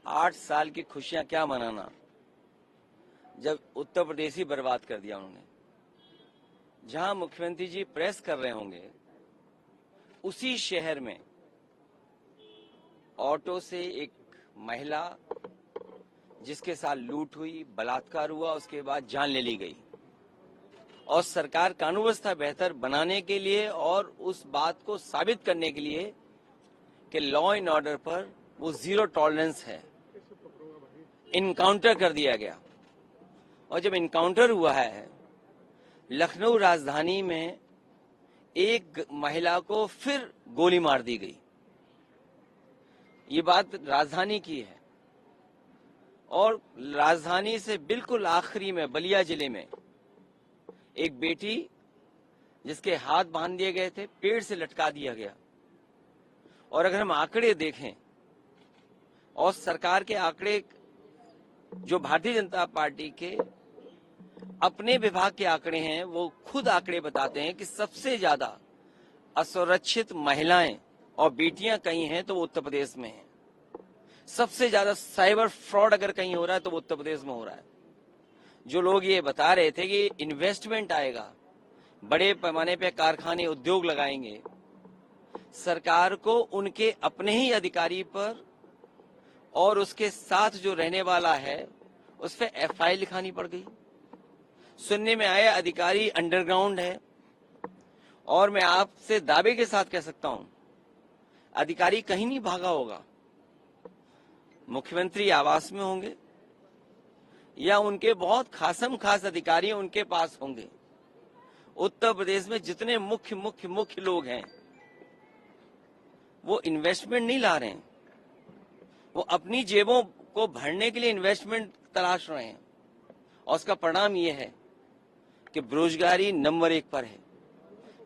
8 साल की खुशियां क्या मनाना, जब उत्तर प्रदेश ही बर्बाद कर दिया उन्होंने। जहां मुख्यमंत्री जी प्रेस कर रहे होंगे, उसी शहर में ऑटो से एक महिला जिसके साथ लूट हुई, बलात्कार हुआ, उसके बाद जान ले ली गई। और सरकार कानून व्यवस्था बेहतर बनाने के लिए और उस बात को साबित करने के लिए कि लॉ एंड ऑर्डर पर वो जीरो टॉलरेंस है, इनकाउंटर कर दिया गया। और जब इनकाउंटर हुआ है, लखनऊ राजधानी में एक महिला को फिर गोली मार दी गई। ये बात राजधानी की है। और राजधानी से बिल्कुल आखिरी में बलिया जिले में एक बेटी जिसके हाथ बांध दिए गए थे, पेड़ से लटका दिया गया। और अगर हम आंकड़े देखें और सरकार के आंकड़े, जो भारतीय जनता पार्टी के अपने विभाग के आंकड़े हैं, वो खुद आंकड़े बताते हैं कि सबसे ज्यादा असुरक्षित महिलाएं और बेटियां कहीं हैं तो वो उत्तर प्रदेश में हैं। सबसे ज्यादा साइबर फ्रॉड अगर कहीं हो रहा है तो वो उत्तर प्रदेश में हो रहा है। जो लोग ये बता रहे थे कि इन्वेस्टमेंट आएगा, बड़े पैमाने पे कारखाने, उद्योग लगाएंगे, सरकार को उनके अपने ही अधिकारी पर और उसके साथ जो रहने वाला है उस पर एफआईआर लिखानी पड़ गई। सुनने में आया अधिकारी अंडरग्राउंड है। और मैं आपसे दावे के साथ कह सकता हूं, अधिकारी कहीं नहीं भागा होगा। मुख्यमंत्री आवास में होंगे या उनके बहुत खासम खास अधिकारी उनके पास होंगे। उत्तर प्रदेश में जितने मुख्य लोग हैं, वो इन्वेस्टमेंट नहीं ला रहे हैं, वो अपनी जेबों को भरने के लिए इन्वेस्टमेंट तलाश रहे हैं। और उसका परिणाम ये है कि बेरोजगारी नंबर 1 पर है,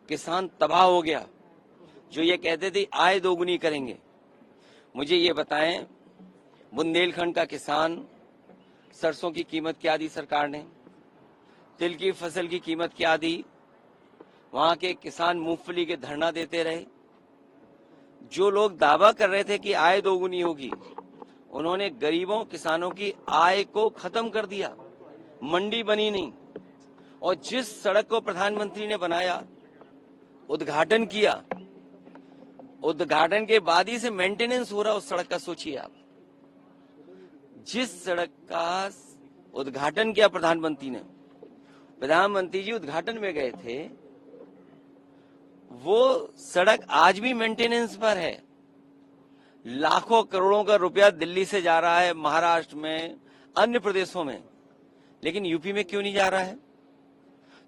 किसान तबाह हो गया। जो ये कहते थे आय दोगुनी करेंगे, मुझे ये बताएं, बुंदेलखंड का किसान, सरसों की कीमत क्या दी सरकार ने, तिल की फसल की कीमत क्या दी, वहां के किसान मूंगफली के धरना देते रहे। जो लोग दावा कर रहे थे कि आय दोगुनी होगी, उन्होंने गरीबों किसानों की आय को खत्म कर दिया, मंडी बनी नहीं। और जिस सड़क को प्रधानमंत्री ने बनाया, उद्घाटन किया, उद्घाटन के बाद ही से मेंटेनेंस हो रहा उस सड़क का, सोचिए आप। जिस सड़क का उद्घाटन किया प्रधानमंत्री ने, प्रधानमंत्री जी उद्घाटन में गए थे, वो सड़क आज भी मेंटेनेंस पर है। लाखों करोड़ों का रुपया दिल्ली से जा रहा है, महाराष्ट्र में, अन्य प्रदेशों में, लेकिन यूपी में क्यों नहीं जा रहा है?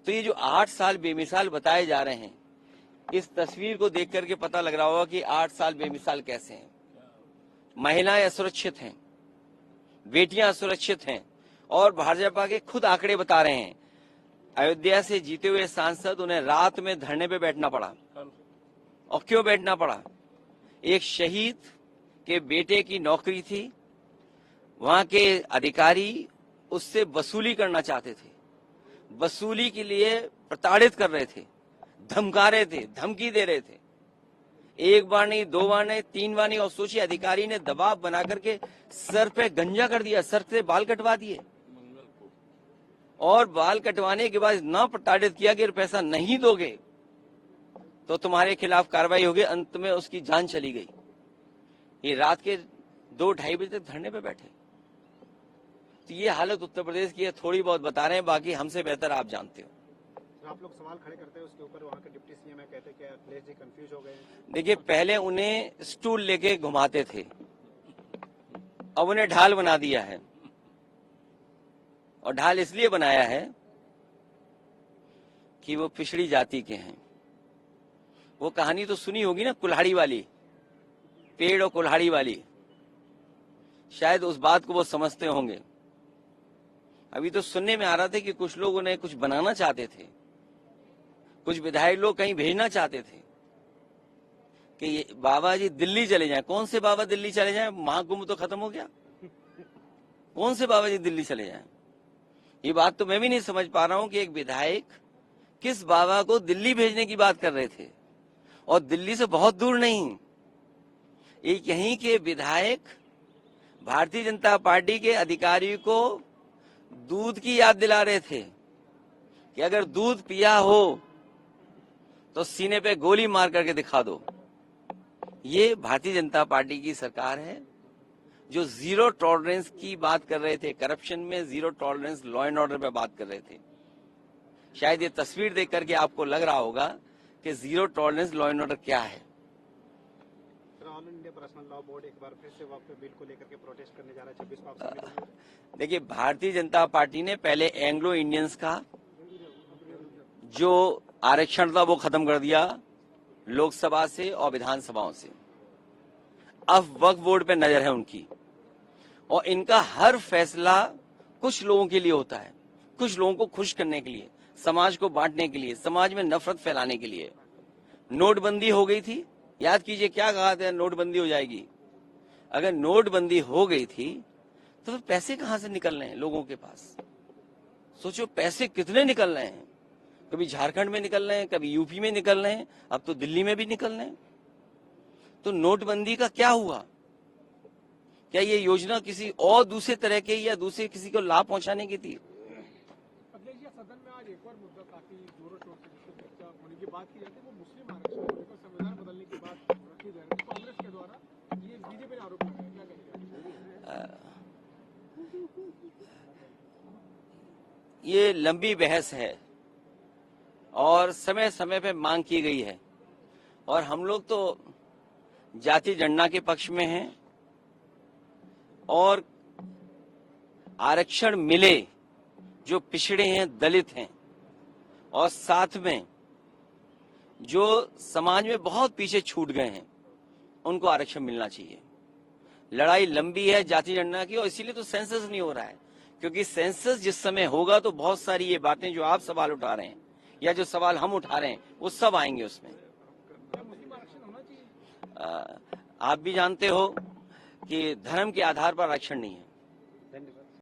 तो ये जो 8 साल बेमिसाल बताए जा रहे हैं, इस तस्वीर को देख करके पता लग रहा होगा कि 8 साल बेमिसाल कैसे हैं। महिलाएं असुरक्षित हैं, बेटियां असुरक्षित हैं। और भाजपा के खुद आंकड़े बता रहे हैं, अयोध्या से जीते हुए सांसद, उन्हें रात में धरने पे बैठना पड़ा। और क्यों बैठना पड़ा? एक शहीद के बेटे की नौकरी थी, वहां के अधिकारी उससे वसूली करना चाहते थे, वसूली के लिए प्रताड़ित कर रहे थे, धमका रहे थे, धमकी दे रहे थे। एक बार नहीं, 2 बार नहीं, 3 बार नहीं। और सोचिए, अधिकारी ने दबाव बना करके सर पे गंजा कर दिया, सर से बाल कटवा दिए। और बाल कटवाने के बाद इतना प्रताड़ित किया कि पैसा नहीं दोगे तो तुम्हारे खिलाफ कार्रवाई होगी। अंत में उसकी जान चली गई। ये रात के 2-2:30 बजे तक धरने पे बैठे। तो ये हालत उत्तर प्रदेश की है। थोड़ी बहुत बता रहे हैं, बाकी हमसे बेहतर आप जानते हो। आप लोग सवाल खड़े करते हैं उसके ऊपर, वहाँ के डिप्टी सीएम है, कहते हैं कि अखिलेश जी कंफ्यूज हो गए। देखिए, पहले उन्हें स्टूल लेके घुमाते थे, अब उन्हें ढाल बना दिया है। और ढाल इसलिए बनाया है कि वो पिछड़ी जाति के हैं। वो कहानी तो सुनी होगी ना, कुल्हाड़ी वाली, पेड़ और कुल्हाड़ी वाली। शायद उस बात को वो समझते होंगे। अभी तो सुनने में आ रहा था कि कुछ लोग उन्हें कुछ बनाना चाहते थे, कुछ विधायक लोग कहीं भेजना चाहते थे कि बाबा जी दिल्ली चले जाएं। कौन से बाबा दिल्ली चले जाएं? महाकुंभ तो खत्म हो गया, कौन से बाबा जी दिल्ली चले जाएं? ये बात तो मैं भी नहीं समझ पा रहा हूं कि एक विधायक किस बाबा को दिल्ली भेजने की बात कर रहे थे। और दिल्ली से बहुत दूर नहीं, एक यहीं के विधायक भारतीय जनता पार्टी के अधिकारी को दूध की याद दिला रहे थे कि अगर दूध पिया हो तो सीने पे गोली मार करके दिखा दो। ये भारतीय जनता पार्टी की सरकार है जो जीरो टॉलरेंस की बात कर रहे थे, करप्शन में zero tolerance, law and order पे बात कर रहे थे। शायद ये तस्वीर देख करके आपको लग रहा होगा कि zero tolerance, law and order क्या है। All India personal law board एक बार फिर से वक्त बिल को लेकर के प्रोटेस्ट करने जा रहा है 26 को, आप शामिल होंगे? देखिए, भारतीय जनता पार्टी ने पहले एंग्लो इंडियंस का जो आरक्षण था वो खत्म कर दिया लोकसभा से और विधानसभाओं से। अब वक्फ बोर्ड पे नजर है उनकी, और इनका हर फैसला कुछ लोगों के लिए होता है, कुछ लोगों को खुश करने के लिए, समाज को बांटने के लिए, समाज में नफरत फैलाने के लिए। नोटबंदी हो गई थी, याद कीजिए क्या कहा था, नोटबंदी हो जाएगी। अगर नोटबंदी हो गई थी तो फिर पैसे कहां से निकल रहे हैं लोगों के पास? सोचो पैसे कितने निकल रहे हैं, कभी झारखंड में निकल रहे हैं, कभी यूपी में निकल रहे हैं, अब तो दिल्ली में भी निकल रहे हैं। तो नोटबंदी का क्या हुआ? क्या ये योजना किसी और दूसरे तरह के या दूसरे किसी को लाभ पहुंचाने की थी? अखिलेश जी, सदन में आज एक और मुद्दा काफी जोरों शोर से जिसको चर्चा होने की बात की जाती है, वो मुस्लिम आरक्षण को लेकर संविधान बदलने की बात रखी जा रही है। कांग्रेस के द्वारा ये बीजेपी ने आरोप लगाया, क्या कहेंगे? ये लंबी बहस है और समय समय पे मांग की गई है, और हम लोग तो जाति जनगणना के पक्ष में हैं, और आरक्षण मिले जो पिछड़े हैं, दलित हैं, और साथ में जो समाज में बहुत पीछे छूट गए हैं, उनको आरक्षण मिलना चाहिए। लड़ाई लंबी है जाति जनगणना की, और इसीलिए तो सेंसस नहीं हो रहा है, क्योंकि सेंसस जिस समय होगा तो बहुत सारी ये बातें जो आप सवाल उठा रहे हैं या जो सवाल हम उठा रहे हैं वो सब आएंगे उसमें। मुस्लिम आरक्षण होना चाहिए? आप भी जानते हो कि धर्म के आधार पर आरक्षण नहीं है।